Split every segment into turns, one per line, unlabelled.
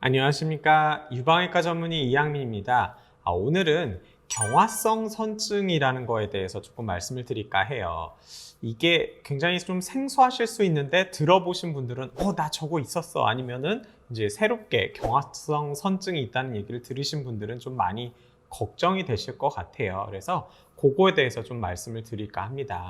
안녕하십니까. 유방외과 전문의 이양민입니다. 오늘은 경화성 선증이라는 거에 대해서 조금 말씀을 드릴까 해요. 이게 굉장히 좀 생소하실 수 있는데 들어보신 분들은 나 저거 있었어. 아니면은 이제 새롭게 경화성 선증이 있다는 얘기를 들으신 분들은 좀 많이 걱정이 되실 것 같아요. 그래서 그거에 대해서 좀 말씀을 드릴까 합니다.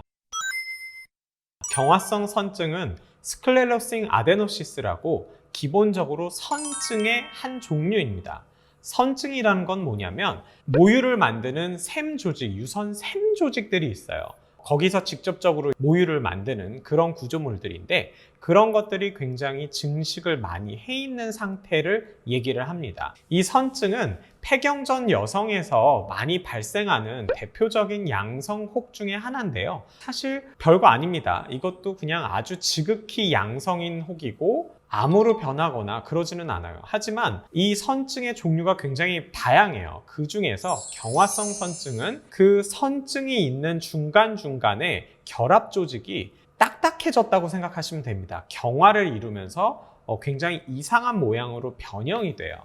경화성 선증은 스클레로싱 아데노시스라고 기본적으로 선증의 한 종류입니다. 선증이라는 건 뭐냐면 모유를 만드는 샘 조직, 유선 샘 조직들이 있어요. 거기서 직접적으로 모유를 만드는 그런 구조물들인데 그런 것들이 굉장히 증식을 많이 해 있는 상태를 얘기를 합니다. 이 선증은 폐경전 여성에서 많이 발생하는 대표적인 양성 혹 중에 하나인데요. 사실 별거 아닙니다. 이것도 그냥 아주 지극히 양성인 혹이고 암으로 변하거나 그러지는 않아요. 하지만 이 선증의 종류가 굉장히 다양해요. 그 중에서 경화성 선증은 그 선증이 있는 중간중간에 결합 조직이 딱딱해졌다고 생각하시면 됩니다. 경화를 이루면서 굉장히 이상한 모양으로 변형이 돼요.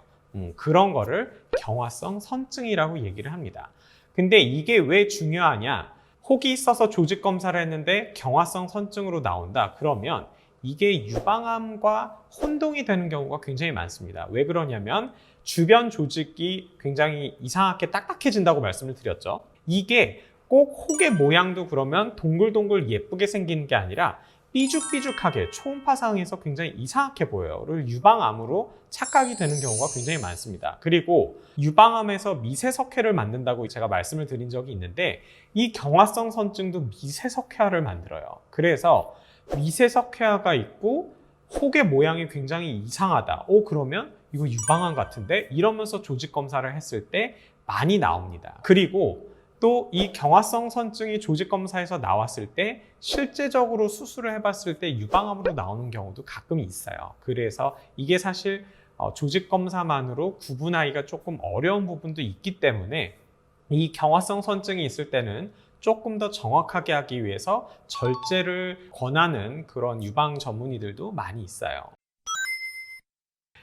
그런 거를 경화성 선증이라고 얘기를 합니다. 근데 이게 왜 중요하냐? 혹이 있어서 조직 검사를 했는데 경화성 선증으로 나온다. 그러면 이게 유방암과 혼동이 되는 경우가 굉장히 많습니다. 왜 그러냐면 주변 조직이 굉장히 이상하게 딱딱해진다고 말씀을 드렸죠. 이게 꼭 혹의 모양도 그러면 동글동글 예쁘게 생기는 게 아니라 삐죽삐죽하게 초음파상에서 굉장히 이상하게 보여요.를 유방암으로 착각이 되는 경우가 굉장히 많습니다. 그리고 유방암에서 미세석회를 만든다고 제가 말씀을 드린 적이 있는데 이 경화성 선증도 미세석회를 만들어요. 그래서 미세석회화가 있고 혹의 모양이 굉장히 이상하다. 그러면 이거 유방암 같은데? 이러면서 조직 검사를 했을 때 많이 나옵니다. 그리고 또 이 경화성 선증이 조직 검사에서 나왔을 때 실제적으로 수술을 해봤을 때 유방암으로 나오는 경우도 가끔 있어요. 그래서 이게 사실 조직 검사만으로 구분하기가 조금 어려운 부분도 있기 때문에 이 경화성 선증이 있을 때는 조금 더 정확하게 하기 위해서 절제를 권하는 그런 유방 전문의들도 많이 있어요.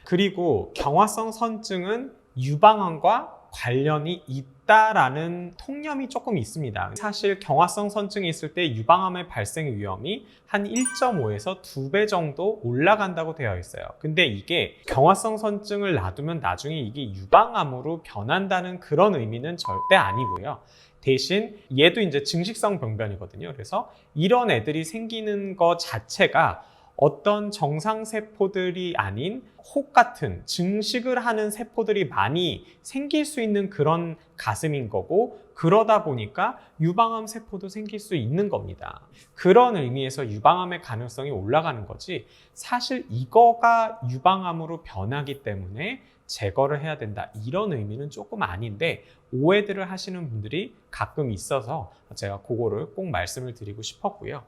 그리고 경화성 선증은 유방암과 관련이 있다라는 통념이 조금 있습니다. 사실 경화성 선증이 있을 때 유방암의 발생 위험이 한 1.5에서 2배 정도 올라간다고 되어 있어요. 근데 이게 경화성 선증을 놔두면 나중에 이게 유방암으로 변한다는 그런 의미는 절대 아니고요. 대신 얘도 이제 증식성 병변이거든요. 그래서 이런 애들이 생기는 것 자체가 어떤 정상세포들이 아닌 혹 같은 증식을 하는 세포들이 많이 생길 수 있는 그런 가슴인 거고, 그러다 보니까 유방암 세포도 생길 수 있는 겁니다. 그런 의미에서 유방암의 가능성이 올라가는 거지, 사실 이거가 유방암으로 변하기 때문에 제거를 해야 된다, 이런 의미는 조금 아닌데 오해들을 하시는 분들이 가끔 있어서 제가 그거를 꼭 말씀을 드리고 싶었고요.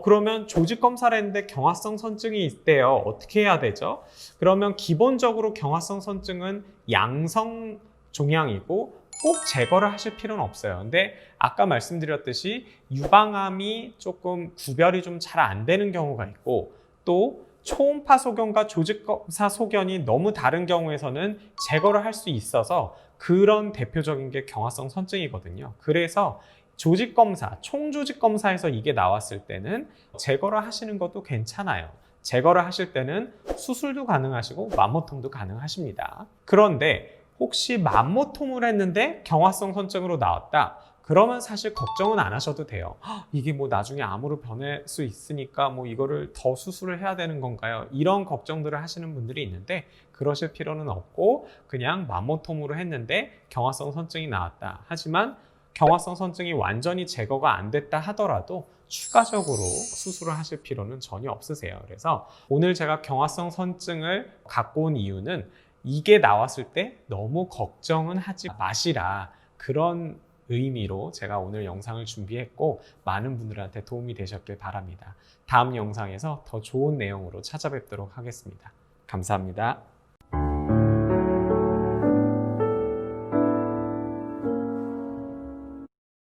그러면 조직 검사를 했는데 경화성 선증이 있대요. 어떻게 해야 되죠? 그러면 기본적으로 경화성 선증은 양성 종양이고 꼭 제거를 하실 필요는 없어요. 근데 아까 말씀드렸듯이 유방암이 조금 구별이 좀 잘 안 되는 경우가 있고, 또 초음파 소견과 조직 검사 소견이 너무 다른 경우에서는 제거를 할 수 있어서 그런 대표적인 게 경화성 선증이거든요. 그래서 조직 검사, 총조직 검사에서 이게 나왔을 때는 제거를 하시는 것도 괜찮아요. 제거를 하실 때는 수술도 가능하시고 맘모톰도 가능하십니다. 그런데 혹시 맘모톰을 했는데 경화성 선증으로 나왔다, 그러면 사실 걱정은 안 하셔도 돼요. 이게 뭐 나중에 암으로 변할 수 있으니까 뭐 이거를 더 수술을 해야 되는 건가요? 이런 걱정들을 하시는 분들이 있는데 그러실 필요는 없고, 그냥 맘모톰으로 했는데 경화성 선증이 나왔다. 하지만 경화성 선증이 완전히 제거가 안 됐다 하더라도 추가적으로 수술을 하실 필요는 전혀 없으세요. 그래서 오늘 제가 경화성 선증을 갖고 온 이유는 이게 나왔을 때 너무 걱정은 하지 마시라, 그런 의미로 제가 오늘 영상을 준비했고 많은 분들한테 도움이 되셨길 바랍니다. 다음 영상에서 더 좋은 내용으로 찾아뵙도록 하겠습니다. 감사합니다.